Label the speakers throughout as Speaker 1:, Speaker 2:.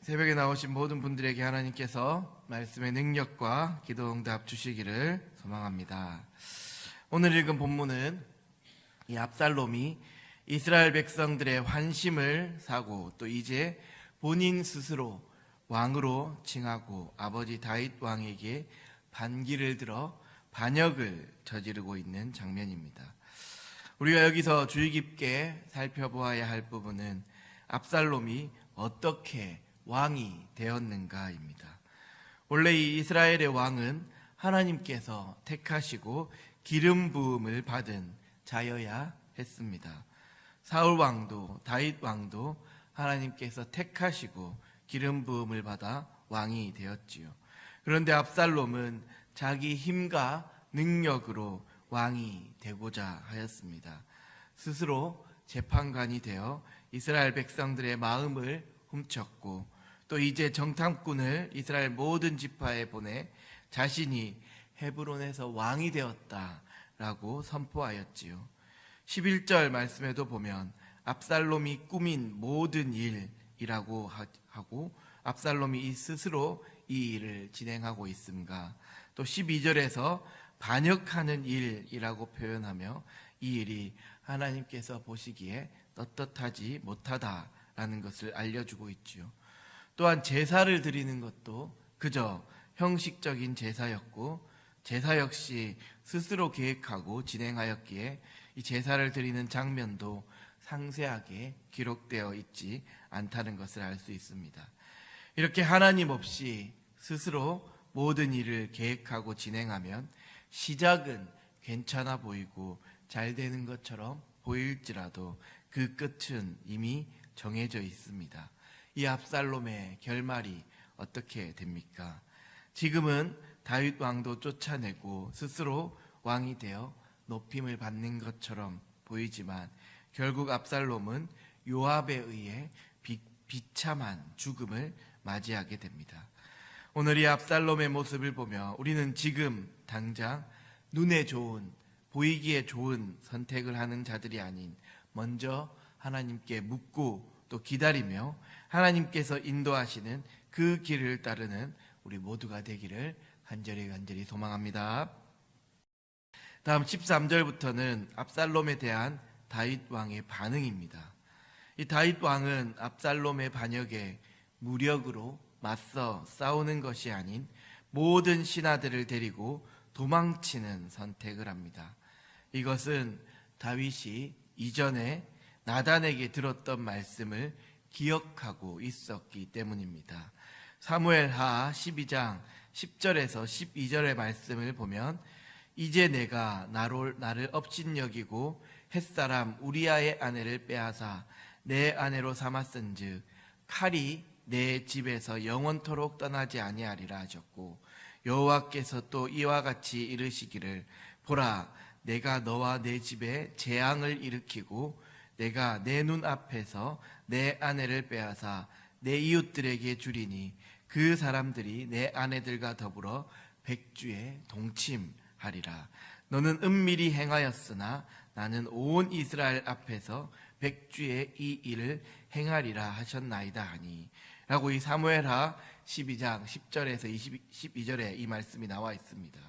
Speaker 1: 새벽에 나오신 모든 분들에게 하나님께서 말씀의 능력과 기도 응답 주시기를 소망합니다. 오늘 읽은 본문은 이 압살롬이 이스라엘 백성들의 환심을 사고 또 이제 본인 스스로 왕으로 칭하고 아버지 다윗 왕에게 반기를 들어 반역을 저지르고 있는 장면입니다. 우리가 여기서 주의 깊게 살펴보아야 할 부분은 압살롬이 어떻게 왕이 되었는가입니다. 원래 이 이스라엘의 왕은 하나님께서 택하시고 기름 부음을 받은 자여야 했습니다. 사울 왕도 다윗 왕도 하나님께서 택하시고 기름 부음을 받아 왕이 되었지요. 그런데 압살롬은 자기 힘과 능력으로 왕이 되고자 하였습니다. 스스로 재판관이 되어 이스라엘 백성들의 마음을 훔쳤고 또 이제 정탐꾼을 이스라엘 모든 지파에 보내 자신이 헤브론에서 왕이 되었다라고 선포하였지요. 11절 말씀에도 보면 압살롬이 꾸민 모든 일이라고 하고 압살롬이 스스로 이 일을 진행하고 있음과 또 12절에서 반역하는 일이라고 표현하며 이 일이 하나님께서 보시기에 떳떳하지 못하다라는 것을 알려주고 있지요. 또한 제사를 드리는 것도 그저 형식적인 제사였고 제사 역시 스스로 계획하고 진행하였기에 이 제사를 드리는 장면도 상세하게 기록되어 있지 않다는 것을 알 수 있습니다. 이렇게 하나님 없이 스스로 모든 일을 계획하고 진행하면 시작은 괜찮아 보이고 잘 되는 것처럼 보일지라도 그 끝은 이미 정해져 있습니다. 이 압살롬의 결말이 어떻게 됩니까? 지금은 다윗 왕도 쫓아내고 스스로 왕이 되어 높임을 받는 것처럼 보이지만 결국 압살롬은 요압에 의해 비참한 죽음을 맞이하게 됩니다. 오늘 이 압살롬의 모습을 보며 우리는 지금 당장 눈에 좋은, 보이기에 좋은 선택을 하는 자들이 아닌 먼저 하나님께 묻고 또 기다리며 하나님께서 인도하시는 그 길을 따르는 우리 모두가 되기를 간절히 소망합니다. 다음 13절부터는 압살롬에 대한 다윗 왕의 반응입니다. 이 다윗 왕은 압살롬의 반역에 무력으로 맞서 싸우는 것이 아닌 모든 신하들을 데리고 도망치는 선택을 합니다. 이것은 다윗이 이전에 나단에게 들었던 말씀을 기억하고 있었기 때문입니다. 사무엘하 12장 10절에서 12절의 말씀을 보면 이제 내가 나를 업신여기고 햇사람 우리아의 아내를 빼앗아 내 아내로 삼았은즉 칼이 내 집에서 영원토록 떠나지 아니하리라 하셨고 여호와께서 또 이와 같이 이르시기를 보라 내가 너와 내 집에 재앙을 일으키고 내가 내 눈앞에서 내 아내를 빼앗아 내 이웃들에게 주리니 그 사람들이 내 아내들과 더불어 백주에 동침하리라. 너는 은밀히 행하였으나 나는 온 이스라엘 앞에서 백주에 이 일을 행하리라 하셨나이다 하니 라고 이 사무엘하 12장 10절에서 12절에 이 말씀이 나와 있습니다.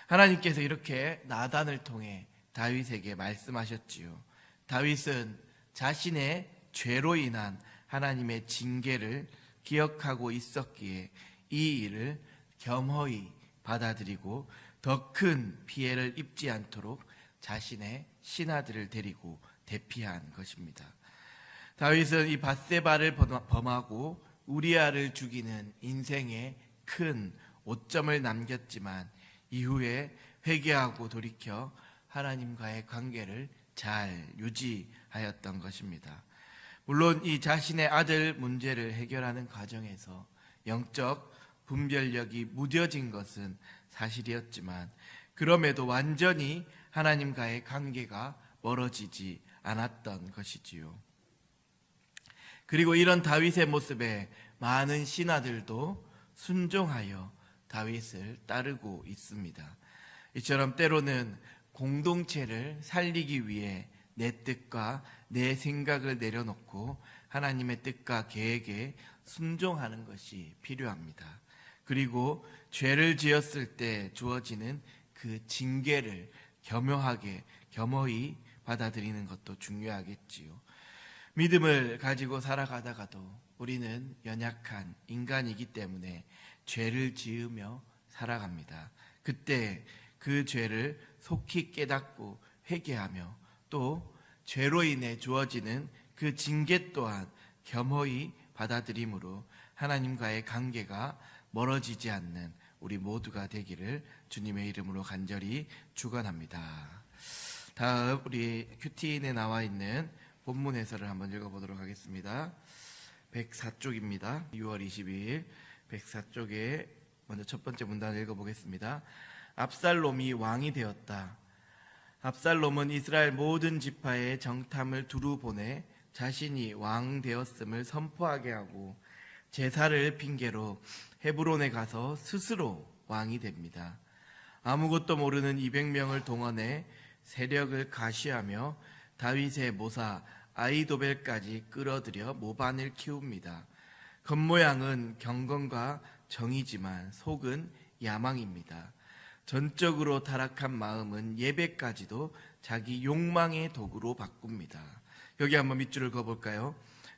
Speaker 1: 하나님께서 이렇게 나단을 통해 다윗에게 말씀하셨지요. 다윗은 자신의 죄로 인한 하나님의 징계를 기억하고 있었기에 이 일을 겸허히 받아들이고 더 큰 피해를 입지 않도록 자신의 신하들을 데리고 대피한 것입니다. 다윗은 이 밧세바를 범하고 우리아를 죽이는 인생의 큰 오점을 남겼지만 이후에 회개하고 돌이켜 하나님과의 관계를 잘 유지하였던 것입니다. 물론 이 자신의 아들 문제를 해결하는 과정에서 영적 분별력이 무뎌진 것은 사실이었지만 그럼에도 완전히 하나님과의 관계가 멀어지지 않았던 것이지요. 그리고 이런 다윗의 모습에 많은 신하들도 순종하여 다윗을 따르고 있습니다. 이처럼 때로는 공동체를 살리기 위해 내 뜻과 내 생각을 내려놓고 하나님의 뜻과 계획에 순종하는 것이 필요합니다. 그리고 죄를 지었을 때 주어지는 그 징계를 겸허히 받아들이는 것도 중요하겠지요. 믿음을 가지고 살아가다가도 우리는 연약한 인간이기 때문에 죄를 지으며 살아갑니다. 그때 그 죄를 속히 깨닫고 회개하며 또 죄로 인해 주어지는 그 징계 또한 겸허히 받아들임으로 하나님과의 관계가 멀어지지 않는 우리 모두가 되기를 주님의 이름으로 간절히 축원합니다. 다음 우리 큐티인에 나와 있는 본문 해설을 한번 읽어보도록 하겠습니다. 104쪽입니다. 6월 22일 104쪽에 먼저 첫 번째 문단을 읽어보겠습니다. 압살롬이 왕이 되었다. 압살롬은 이스라엘 모든 지파에 정탐을 두루 보내 자신이 왕 되었음을 선포하게 하고 제사를 핑계로 헤브론에 가서 스스로 왕이 됩니다. 아무것도 모르는 200명을 동원해 세력을 가시하며 다윗의 모사 아히도벨까지 끌어들여 모반을 키웁니다. 겉모양은 경건과 정의지만 속은 야망입니다. 전적으로 타락한 마음은 예배까지도 자기 욕망의 도구로 바꿉니다. 여기 한번 밑줄을 그어볼까요?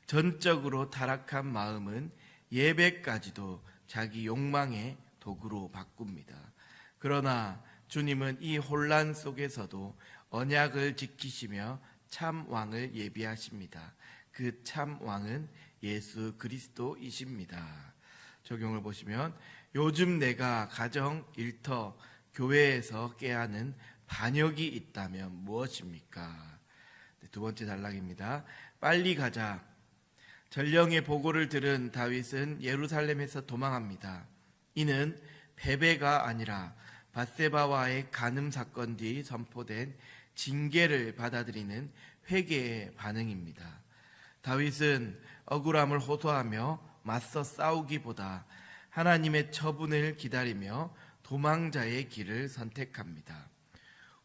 Speaker 1: 전적으로 타락한 마음은 예배까지도 자기 욕망의 도구로 바꿉니다. 그러나 주님은 이 혼란 속에서도 언약을 지키시며 참 왕을 예비하십니다. 그 참 왕은 예수 그리스도이십니다. 적용을 보시면 요즘 내가 가정, 일터, 교회에서 깨하는 반역이 있다면 무엇입니까? 두 번째 단락입니다. 빨리 가자. 전령의 보고를 들은 다윗은 예루살렘에서 도망합니다. 이는 패배가 아니라 밧세바와의 간음 사건 뒤 선포된 징계를 받아들이는 회개의 반응입니다. 다윗은 억울함을 호소하며 맞서 싸우기보다 하나님의 처분을 기다리며 도망자의 길을 선택합니다.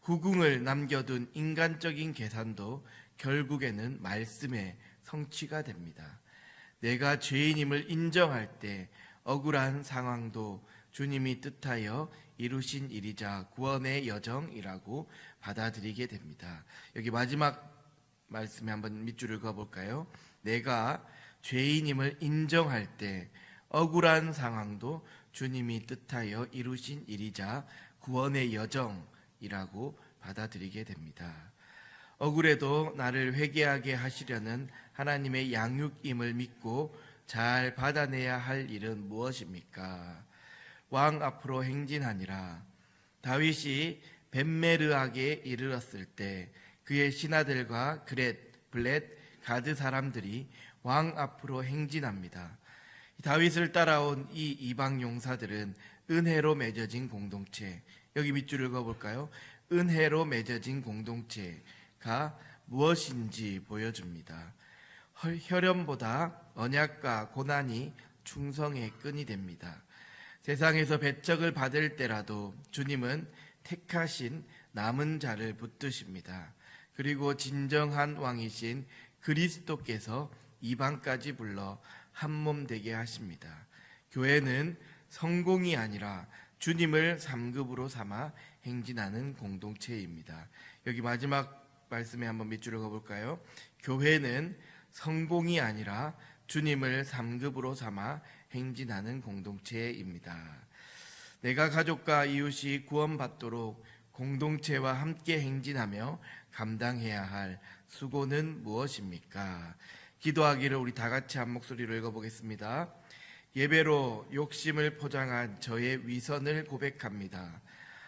Speaker 1: 후궁을 남겨둔 인간적인 계산도 결국에는 말씀의 성취가 됩니다. 내가 죄인임을 인정할 때 억울한 상황도 주님이 뜻하여 이루신 일이자 구원의 여정이라고 받아들이게 됩니다. 여기 마지막 말씀에 한번 밑줄을 그어볼까요? 내가 죄인임을 인정할 때 억울한 상황도 주님이 뜻하여 이루신 일이자 구원의 여정이라고 받아들이게 됩니다. 억울해도 나를 회개하게 하시려는 하나님의 양육임을 믿고 잘 받아내야 할 일은 무엇입니까? 왕 앞으로 행진하니라. 다윗이 벤메르하게 이르렀을 때 그의 신하들과 그렛, 블렛, 가드 사람들이 왕 앞으로 행진합니다. 다윗을 따라온 이 이방 용사들은 은혜로 맺어진 공동체, 여기 밑줄을 그어볼까요? 은혜로 맺어진 공동체가 무엇인지 보여줍니다. 혈연보다 언약과 고난이 충성의 끈이 됩니다. 세상에서 배척을 받을 때라도 주님은 택하신 남은 자를 붙드십니다. 그리고 진정한 왕이신 그리스도께서 이방까지 불러 한몸 되게 하십니다. 교회는 성공이 아니라 주님을 3급으로 삼아 행진하는 공동체입니다. 여기 마지막 말씀에 한번 밑줄을 그어볼까요? 교회는 성공이 아니라 주님을 3급으로 삼아 행진하는 공동체입니다. 내가 가족과 이웃이 구원받도록 공동체와 함께 행진하며 감당해야 할 수고는 무엇입니까? 기도하기를 우리 다 같이 한 목소리로 읽어보겠습니다. 예배로 욕심을 포장한 저의 위선을 고백합니다.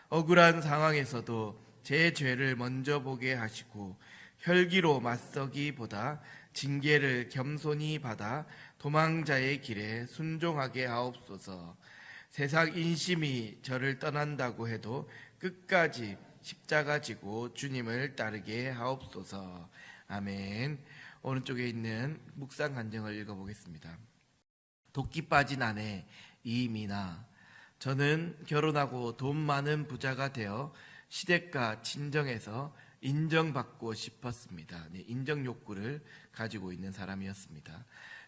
Speaker 1: 억울한 상황에서도 제 죄를 먼저 보게 하시고 혈기로 맞서기보다 징계를 겸손히 받아 도망자의 길에 순종하게 하옵소서. 세상 인심이 저를 떠난다고 해도 끝까지 십자가 지고 주님을 따르게 하옵소서. 아멘. 오른쪽에 있는 묵상 간증을 읽어보겠습니다. 도끼 빠진 아내 이미나. 저는 결혼하고 돈 많은 부자가 되어 시댁과 친정에서 인정받고 싶었습니다. 인정 욕구를 가지고 있는 사람이었습니다.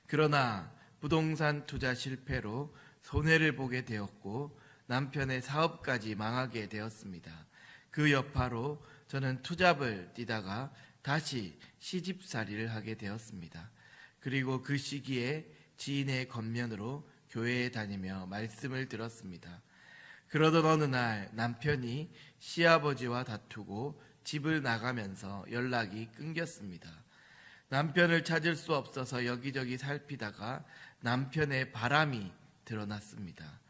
Speaker 1: 그러나 부동산 투자 실패로 손해를 보게 되었고 남편의 사업까지 망하게 되었습니다. 그 여파로 저는 투잡을 뛰다가 다시 시집살이를 하게 되었습니다. 그리고 그 시기에 지인의 권면으로 교회에 다니며 말씀을 들었습니다. 그러던 어느 날 남편이 시아버지와 다투고 집을 나가면서 연락이 끊겼습니다. 남편을 찾을 수 없어서 여기저기 살피다가 남편의 바람이 드러났습니다.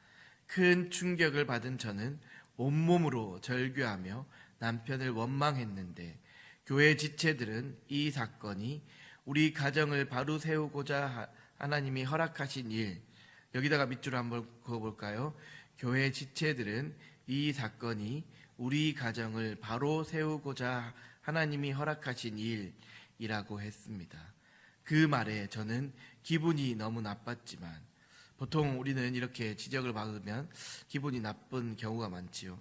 Speaker 1: 큰 충격을 받은 저는 온몸으로 절규하며 남편을 원망했는데 교회 지체들은 이 사건이 우리 가정을 바로 세우고자 하나님이 허락하신 일, 여기다가 밑줄 한번 그어볼까요? 교회 지체들은 이 사건이 우리 가정을 바로 세우고자 하나님이 허락하신 일이라고 했습니다. 그 말에 저는 기분이 너무 나빴지만, 보통 우리는 이렇게 지적을 받으면 기분이 나쁜 경우가 많지요.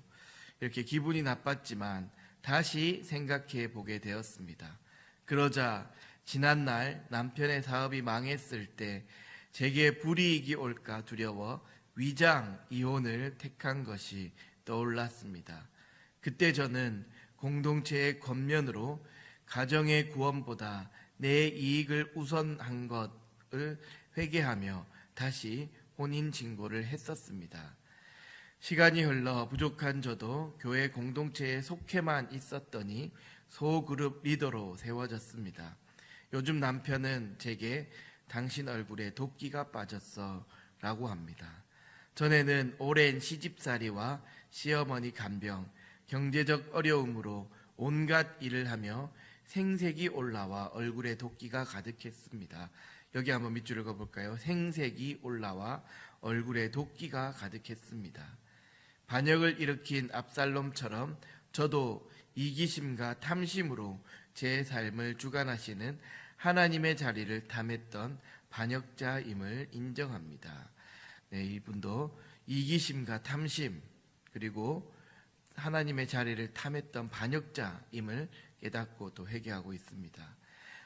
Speaker 1: 이렇게 기분이 나빴지만 다시 생각해 보게 되었습니다. 그러자 지난날 남편의 사업이 망했을 때 제게 불이익이 올까 두려워 위장 이혼을 택한 것이 떠올랐습니다. 그때 저는 공동체의 권면으로 가정의 구원보다 내 이익을 우선한 것을 회개하며 다시 혼인신고를 했었습니다. 시간이 흘러 부족한 저도 교회 공동체에 속해만 있었더니 소그룹 리더로 세워졌습니다. 요즘 남편은 제게 당신 얼굴에 도끼가 빠졌어 라고 합니다. 전에는 오랜 시집살이와 시어머니 간병, 경제적 어려움으로 온갖 일을 하며 생색이 올라와 얼굴에 도끼가 가득했습니다. 여기 한번 밑줄 읽어볼까요? 생색이 올라와 얼굴에 도끼가 가득했습니다. 반역을 일으킨 압살롬처럼 저도 이기심과 탐심으로 제 삶을 주관하시는 하나님의 자리를 탐했던 반역자임을 인정합니다. 네, 이분도 이기심과 탐심 그리고 하나님의 자리를 탐했던 반역자임을 깨닫고 또 회개하고 있습니다.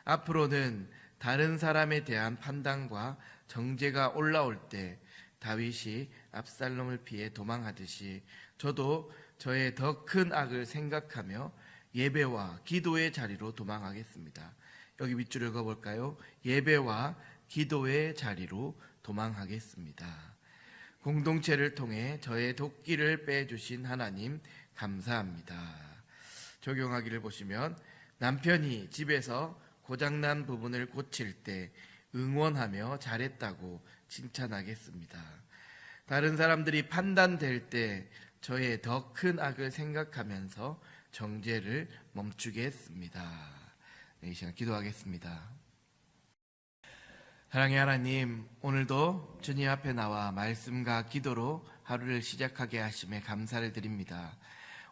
Speaker 1: 앞으로는 다른 사람에 대한 판단과 정죄가 올라올 때 다윗이 압살롬을 피해 도망하듯이 저도 저의 더 큰 악을 생각하며 예배와 기도의 자리로 도망하겠습니다. 여기 밑줄 읽어볼까요? 예배와 기도의 자리로 도망하겠습니다. 공동체를 통해 저의 도끼를 빼주신 하나님 감사합니다. 적용하기를 보시면 남편이 집에서 고장난 부분을 고칠 때 응원하며 잘했다고 칭찬하겠습니다. 다른 사람들이 판단될 때 저의 더 큰 악을 생각하면서 정죄를 멈추겠습니다. 네, 이 시간 기도하겠습니다. 사랑의 하나님, 오늘도 주님 앞에 나와 말씀과 기도로 하루를 시작하게 하심에 감사를 드립니다.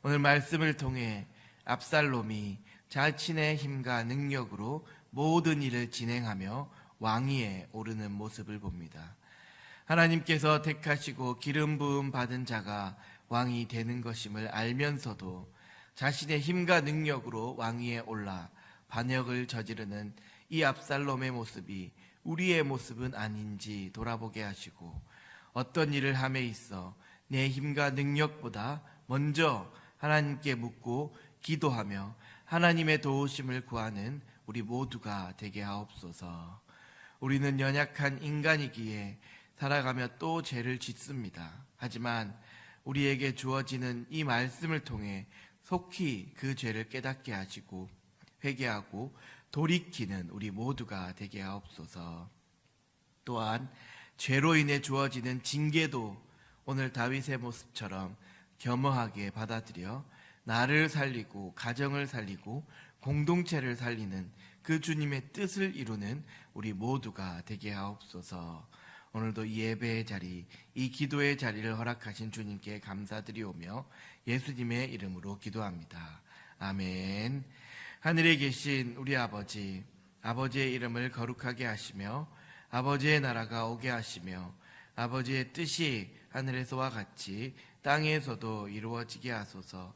Speaker 1: 오늘 말씀을 통해 압살롬이 자신의 힘과 능력으로 모든 일을 진행하며 왕위에 오르는 모습을 봅니다. 하나님께서 택하시고 기름 부음 받은 자가 왕이 되는 것임을 알면서도 자신의 힘과 능력으로 왕위에 올라 반역을 저지르는 이 압살롬의 모습이 우리의 모습은 아닌지 돌아보게 하시고 어떤 일을 함에 있어 내 힘과 능력보다 먼저 하나님께 묻고 기도하며 하나님의 도우심을 구하는 우리 모두가 되게 하옵소서. 우리는 연약한 인간이기에 살아가며 또 죄를 짓습니다. 하지만 우리에게 주어지는 이 말씀을 통해 속히 그 죄를 깨닫게 하시고 회개하고 돌이키는 우리 모두가 되게 하옵소서. 또한 죄로 인해 주어지는 징계도 오늘 다윗의 모습처럼 겸허하게 받아들여 나를 살리고 가정을 살리고 공동체를 살리는 그 주님의 뜻을 이루는 우리 모두가 되게 하옵소서. 오늘도 이 예배의 자리, 이 기도의 자리를 허락하신 주님께 감사드리오며 예수님의 이름으로 기도합니다. 아멘. 하늘에 계신 우리 아버지, 아버지의 이름을 거룩하게 하시며 아버지의 나라가 오게 하시며 아버지의 뜻이 하늘에서와 같이 땅에서도 이루어지게 하소서.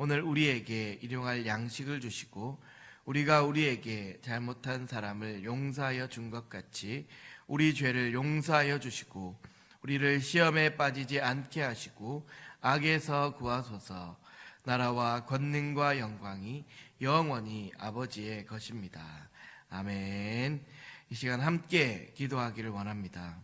Speaker 1: 오늘 우리에게 일용할 양식을 주시고 우리가 우리에게 잘못한 사람을 용서하여 준 것 같이 우리 죄를 용서하여 주시고 우리를 시험에 빠지지 않게 하시고 악에서 구하소서. 나라와 권능과 영광이 영원히 아버지의 것입니다. 아멘. 이 시간 함께 기도하기를 원합니다.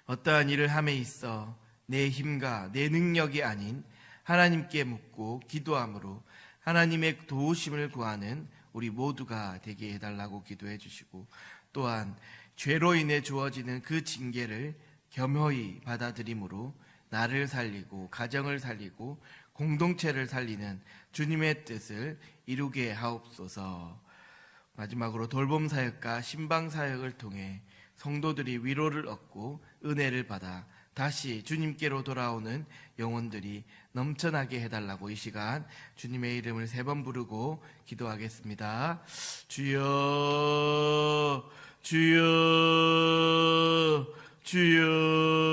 Speaker 1: 어떠한 일을 함에 있어 내 힘과 내 능력이 아닌 하나님께 묻고 기도함으로 하나님의 도우심을 구하는 우리 모두가 되게 해달라고 기도해 주시고, 또한 죄로 인해 주어지는 그 징계를 겸허히 받아들임으로 나를 살리고 가정을 살리고 공동체를 살리는 주님의 뜻을 이루게 하옵소서. 마지막으로 돌봄 사역과 신방 사역을 통해 성도들이 위로를 얻고 은혜를 받아 다시 주님께로 돌아오는 영혼들이 넘쳐나게 해달라고 이 시간 주님의 이름을 3번 부르고 기도하겠습니다. 주여, 주여, 주여.